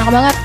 enak banget.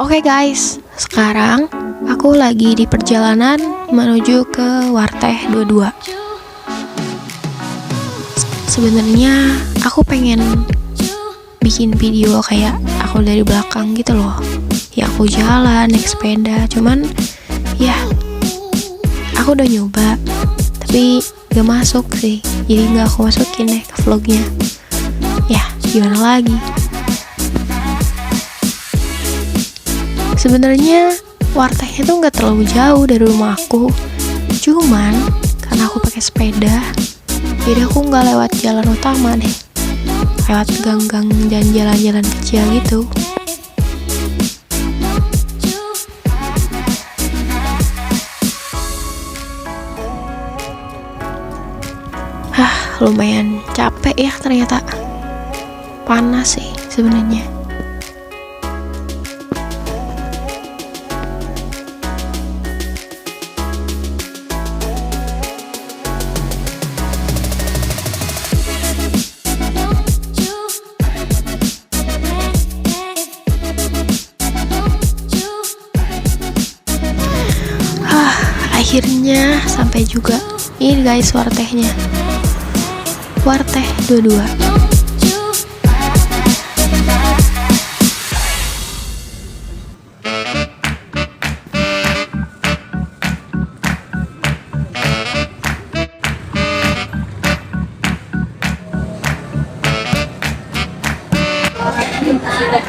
Oke guys, sekarang aku lagi di perjalanan menuju ke Warteh 22. Sebenarnya aku pengen bikin video kayak aku dari belakang gitu loh. Ya aku jalan naik sepeda, cuman ya aku udah nyoba tapi gak masuk sih. Jadi gak aku masukin deh ke vlognya. Ya gimana lagi. Sebenarnya Wartehnya tuh nggak terlalu jauh dari rumah aku, cuman karena aku pakai sepeda, jadi aku nggak lewat jalan utama deh, lewat gang-gang dan jalan-jalan kecil gitu. Lumayan capek ya ternyata, panas sih sebenarnya. Akhirnya sampai juga. Ini guys Wartehnya, Warteh 22.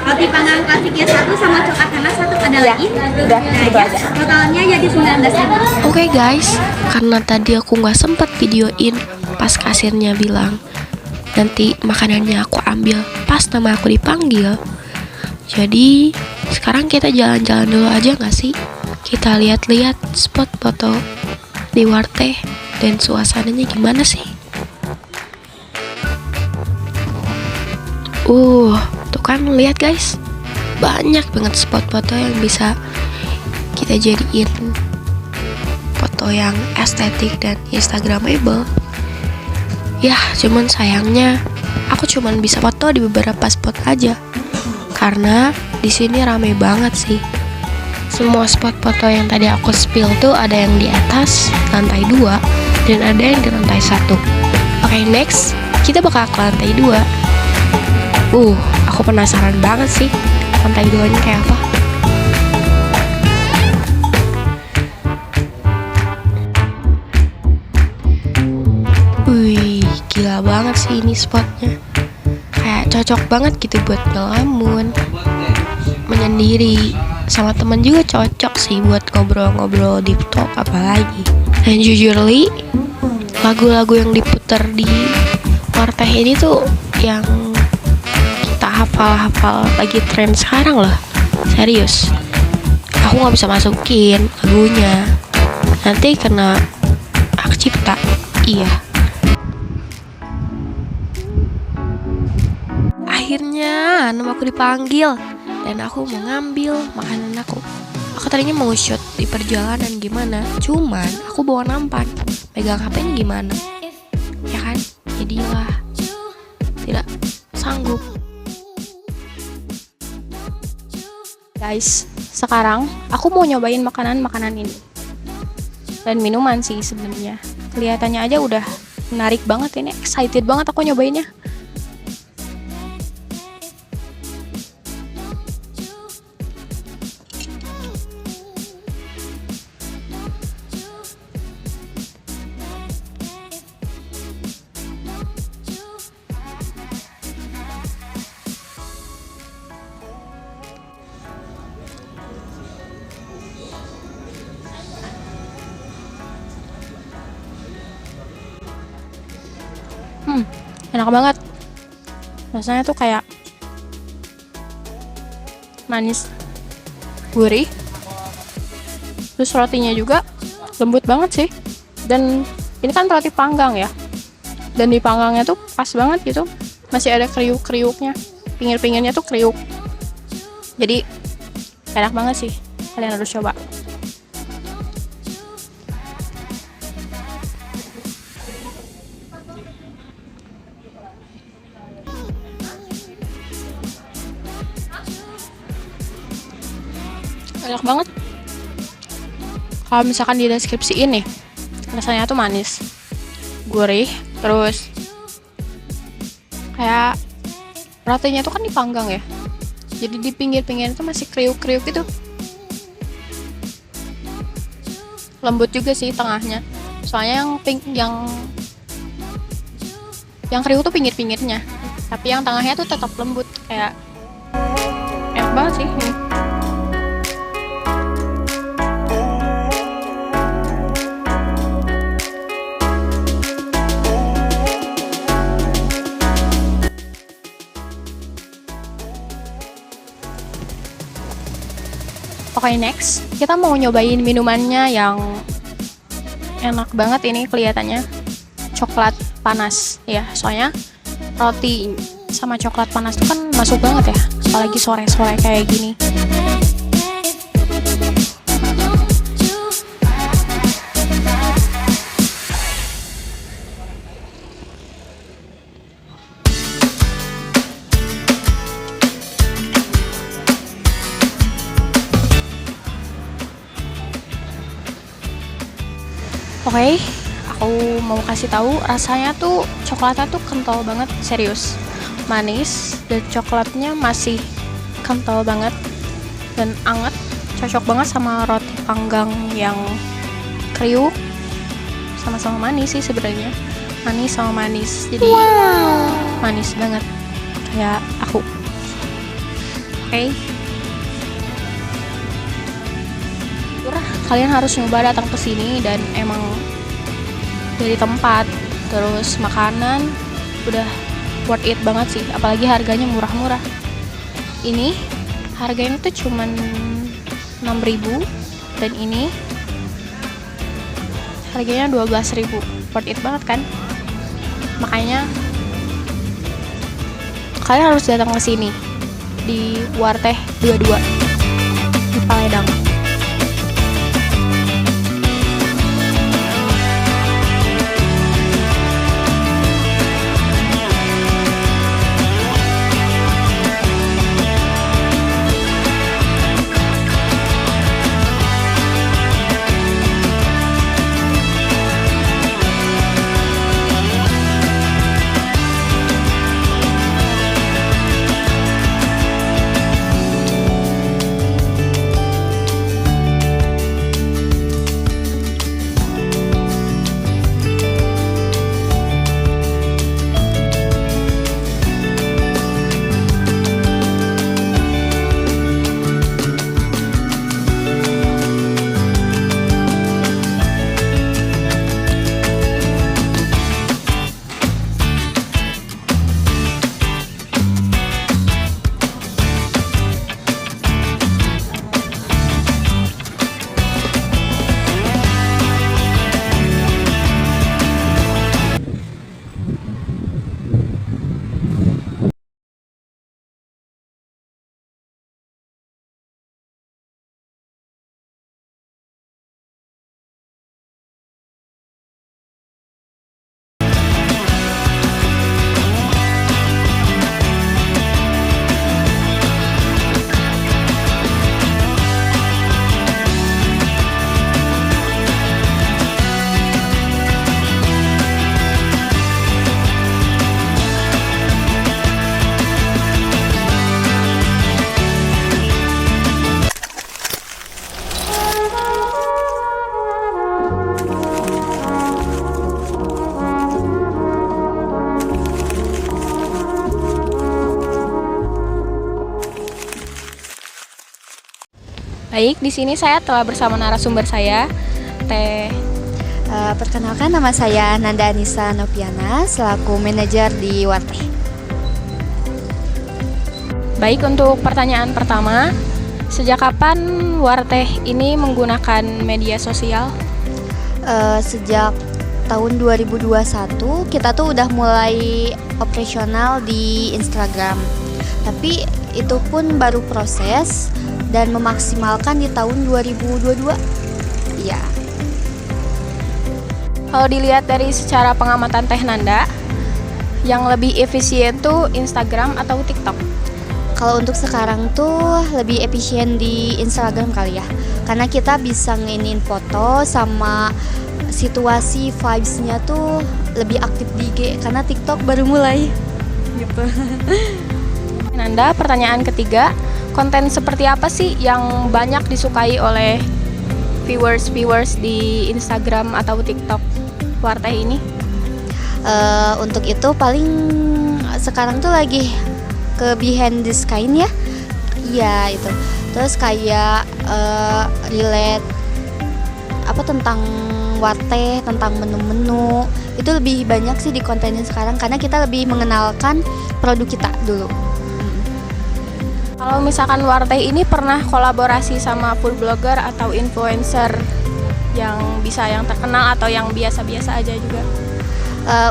Roti panggang klasiknya 1 sama coklat panas 1 ada lagi? Udah, itu aja. Totalnya jadi 19.000. Oke guys, karena tadi aku nggak sempet videoin pas kasirnya bilang nanti makanannya aku ambil pas nama aku dipanggil. Jadi sekarang kita jalan-jalan dulu aja nggak sih? Kita lihat-lihat spot foto di Warteh dan suasananya gimana sih? Tuh kan lihat guys, banyak banget spot foto yang bisa kita jadiin foto yang estetik dan instagramable. Ya, cuman sayangnya aku cuman bisa foto di beberapa spot aja. Karena di sini rame banget sih. Semua spot foto yang tadi aku spill tuh ada yang di atas lantai 2 dan ada yang di lantai 1. Oke, next kita bakal ke lantai 2. Aku penasaran banget sih lantai 2-nya kayak apa. Gila banget sih ini spotnya. Kayak cocok banget gitu buat ngelamun, menyendiri. Sama temen juga cocok sih buat ngobrol-ngobrol deep talk apalagi. Dan jujurly, lagu-lagu yang diputar di Warteh ini tuh yang kita hafal-hafal lagi tren sekarang loh. Serius, aku gak bisa masukin lagunya, nanti kena hak cipta. Iya. Akhirnya nama aku dipanggil dan aku mau ngambil makanan aku. Aku tadinya mau shoot di perjalanan gimana, cuman aku bawa nampan, pegang HP-nya gimana, ya kan? Jadilah tidak sanggup. Guys, sekarang aku mau nyobain makanan ini dan minuman sih sebenarnya. Kelihatannya aja udah menarik banget ini, excited banget aku nyobainnya. Enak banget. Rasanya tuh kayak manis, gurih. Terus rotinya juga lembut banget sih. Dan ini kan roti panggang ya. Dan di panggangnya tuh pas banget gitu. Masih ada kriuk-kriuknya. Pinggir-pinggirnya tuh kriuk. Jadi enak banget sih. Kalian harus coba. Enak banget. Kalau misalkan di deskripsi ini rasanya tuh manis, gurih, terus kayak rotinya tuh kan dipanggang ya, jadi di pinggir-pinggir itu masih kriuk-kriuk gitu. Lembut juga sih tengahnya, soalnya yang kriuk tuh pinggir-pinggirnya, tapi yang tengahnya tuh tetap lembut, kayak enak banget sih ini. Oke, next kita mau nyobain minumannya yang enak banget ini kelihatannya, coklat panas ya, soalnya roti sama coklat panas tuh kan masuk banget ya, apalagi sore-sore kayak gini. Oke, aku mau kasih tahu rasanya tuh coklatnya tuh kental banget, serius. Manis dan coklatnya masih kental banget dan anget, cocok banget sama roti panggang yang kriuk. Sama-sama manis sih sebenarnya. Manis sama manis. Jadi manis banget kayak aku. Oke. Kalian harus nyoba datang ke sini, dan emang dari tempat terus makanan udah worth it banget sih, apalagi harganya murah-murah. Ini harganya tuh cuman 6.000 dan ini harganya 12.000. Worth it banget kan? Makanya kalian harus datang ke sini di Warteh 22 di Paledang. Baik, di sini saya telah bersama narasumber saya, Teh Perkenalkan, nama saya Nanda Anissa Noviana selaku manajer di Warteh. Baik, untuk pertanyaan pertama, sejak kapan Warteh ini menggunakan media sosial? Sejak tahun 2021 kita tuh udah mulai operasional di Instagram. Tapi itu pun baru proses dan memaksimalkan di tahun 2022. Iya. Kalau dilihat dari secara pengamatan Teh Nanda, yang lebih efisien tuh Instagram atau TikTok? Kalau untuk sekarang tuh lebih efisien di Instagram kali ya. Karena kita bisa ngeinin foto sama situasi vibes-nya tuh lebih aktif di IG, karena TikTok baru mulai. Gitu. Nanda, pertanyaan ketiga, konten seperti apa sih yang banyak disukai oleh viewers di Instagram atau TikTok Warteh ini? Untuk itu paling sekarang tuh lagi ke behind the sky ya. Iya itu. Terus kayak relate tentang Warteh, tentang menu-menu. Itu lebih banyak sih di kontennya sekarang karena kita lebih mengenalkan produk kita dulu. Kalau misalkan Warteh ini pernah kolaborasi sama food blogger atau influencer yang terkenal atau yang biasa-biasa aja juga?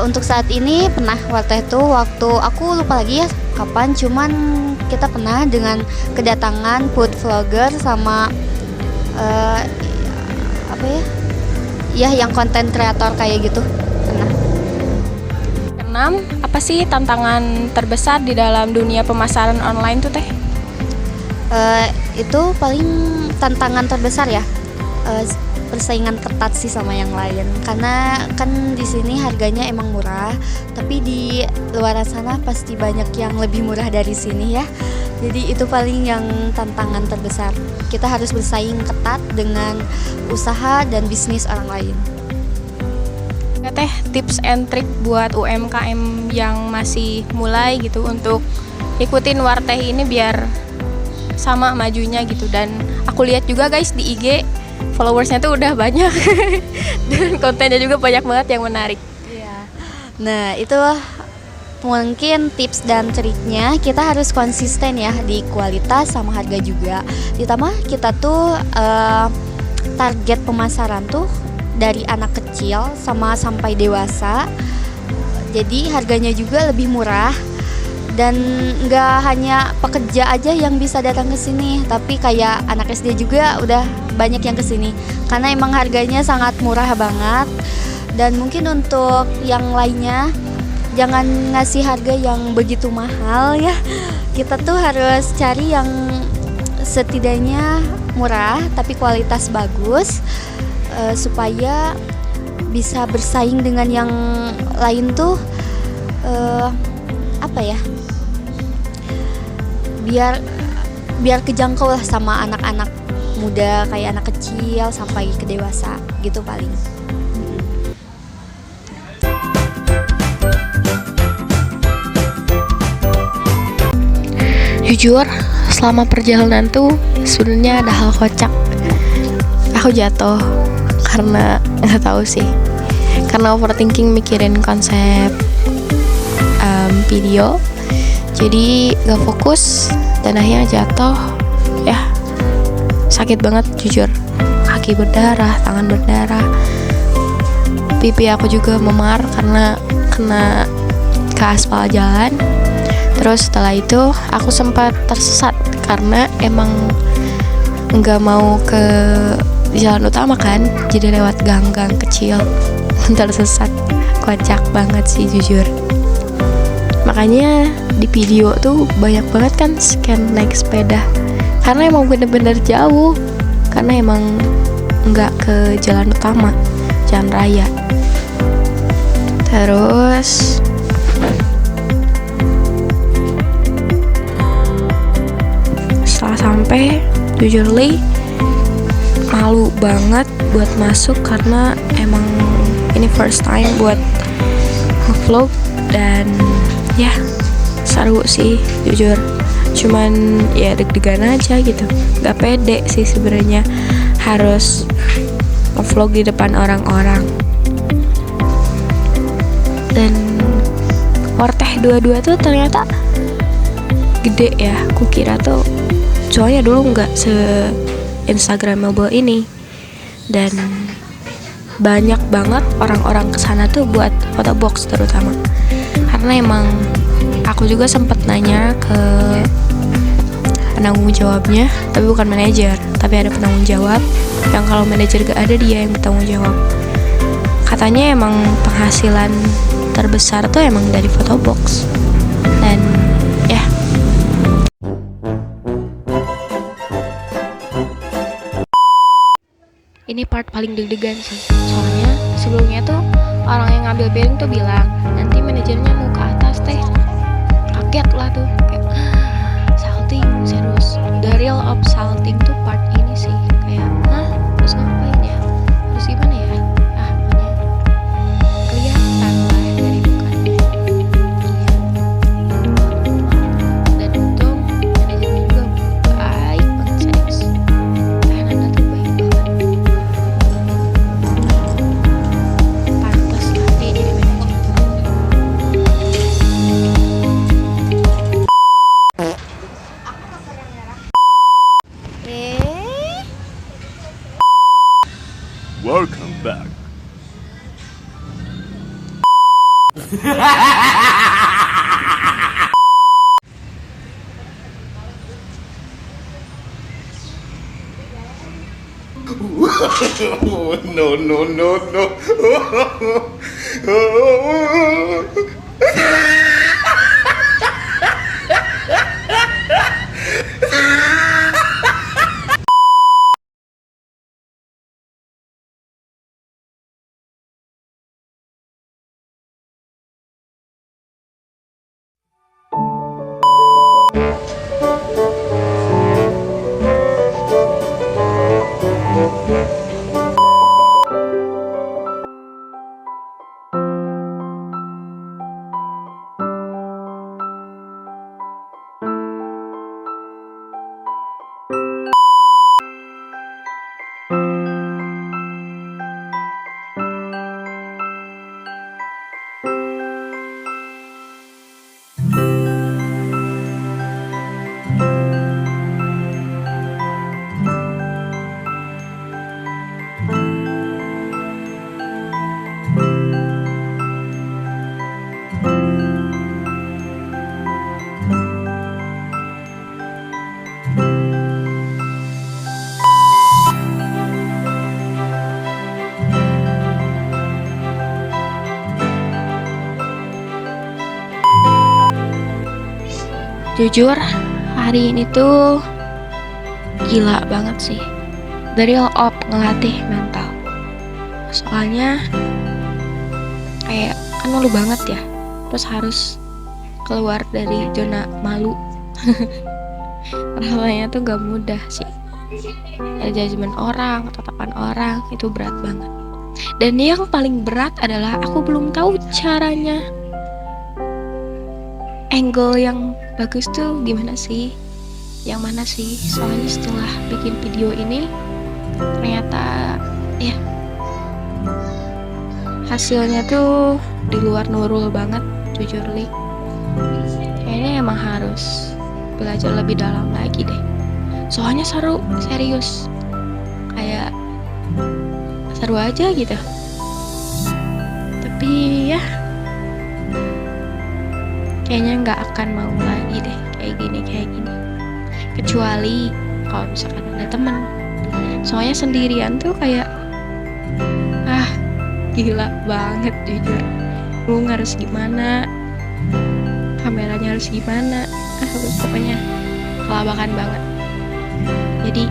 Untuk saat ini pernah Warteh tuh waktu aku lupa lagi ya kapan, cuman kita pernah dengan kedatangan food vlogger sama yang konten kreator kayak gitu pernah. Keenam, apa sih tantangan terbesar di dalam dunia pemasaran online tuh Teh? Itu paling tantangan terbesar ya, persaingan ketat sih sama yang lain, karena kan di sini harganya emang murah, tapi di luar sana pasti banyak yang lebih murah dari sini ya. Jadi itu paling yang tantangan terbesar. Kita harus bersaing ketat dengan usaha dan bisnis orang lain. Ya Teh, tips and trick buat UMKM yang masih mulai gitu untuk ikutin Warteh ini biar sama majunya gitu. Dan aku lihat juga guys di IG followersnya tuh udah banyak dan kontennya juga banyak banget yang menarik. Iya. Nah itu mungkin tips dan triknya, kita harus konsisten ya di kualitas sama harga juga. Ditambah kita tuh target pemasaran tuh dari anak kecil sama sampai dewasa. Jadi harganya juga lebih murah. Dan nggak hanya pekerja aja yang bisa datang ke sini, tapi kayak anak SD juga udah banyak yang ke sini karena emang harganya sangat murah banget. Dan mungkin untuk yang lainnya jangan ngasih harga yang begitu mahal ya. Kita tuh harus cari yang setidaknya murah tapi kualitas bagus, supaya bisa bersaing dengan yang lain tuh biar kejangkau lah sama anak-anak muda, kayak anak kecil sampai ke dewasa gitu paling. Jujur, selama perjalanan tuh sebenarnya ada hal kocak. Aku jatuh karena nggak tahu sih, karena overthinking mikirin konsep video, jadi gak fokus dan akhirnya jatuh. Ya sakit banget jujur, kaki berdarah, tangan berdarah, pipi aku juga memar karena kena ke aspal jalan. Terus setelah itu aku sempat tersesat karena emang nggak mau ke jalan utama kan, jadi lewat gang-gang kecil. Tersesat, kocak banget sih jujur. Makanya di video tuh banyak banget kan scan naik sepeda, karena emang bener-bener jauh, karena emang nggak ke jalan utama, jalan raya. Terus setelah sampai, jujur malu banget buat masuk karena emang ini first time buat nge-vlog. Dan ya seru sih jujur, cuman ya deg-degan aja gitu, gak pede sih sebenarnya harus nge-vlog di depan orang-orang. dan Warteh 22 tuh ternyata gede ya. Kukira tuh soalnya dulu nggak se instagramable ini, dan banyak banget orang-orang kesana tuh buat foto box terutama. Karena emang aku juga sempet nanya ke penanggung jawabnya, tapi bukan manajer, tapi ada penanggung jawab yang kalau manajer gak ada dia yang bertanggung jawab. Katanya emang penghasilan terbesar tuh emang dari foto box. Dan ya, ini part paling deg-degan sih. Soalnya sebelumnya tuh orang yang ngambil piring tuh bilang nanti manajernya mau ke atas teh. Kaget lah tuh, kayak salting serius. The real of salting tuh part ini sih. Kayak terus ngapain ya, harus gimana ya, pokoknya kelihatan lah dari mukanya. Dan untung manajernya juga baik banget, serius. Nanda tuh baik banget, pantas lah dia jadi manajer. Welcome back. Oh, no, no, no, no. Jujur, hari ini tuh gila banget sih. The real of ngelatih mental. Soalnya kayak kan malu banget ya, terus harus keluar dari zona malu. Rasanya tuh gak mudah sih. Ada judgement orang, tatapan orang, itu berat banget. Dan yang paling berat adalah aku belum tahu caranya, angle yang bagus tuh gimana sih, yang mana sih. Soalnya setelah bikin video ini ternyata ya hasilnya tuh di luar Nurul banget, jujur li. Kayaknya emang harus belajar lebih dalam lagi deh. Soalnya seru, serius. Kayak seru aja gitu. Tapi ya kayaknya nggak akan mau lagi deh kayak gini. Kecuali kalau misalkan ada temen. Soalnya sendirian tuh kayak gila banget jujur. Lu harus gimana, kameranya harus gimana, pokoknya kelabakan banget. Jadi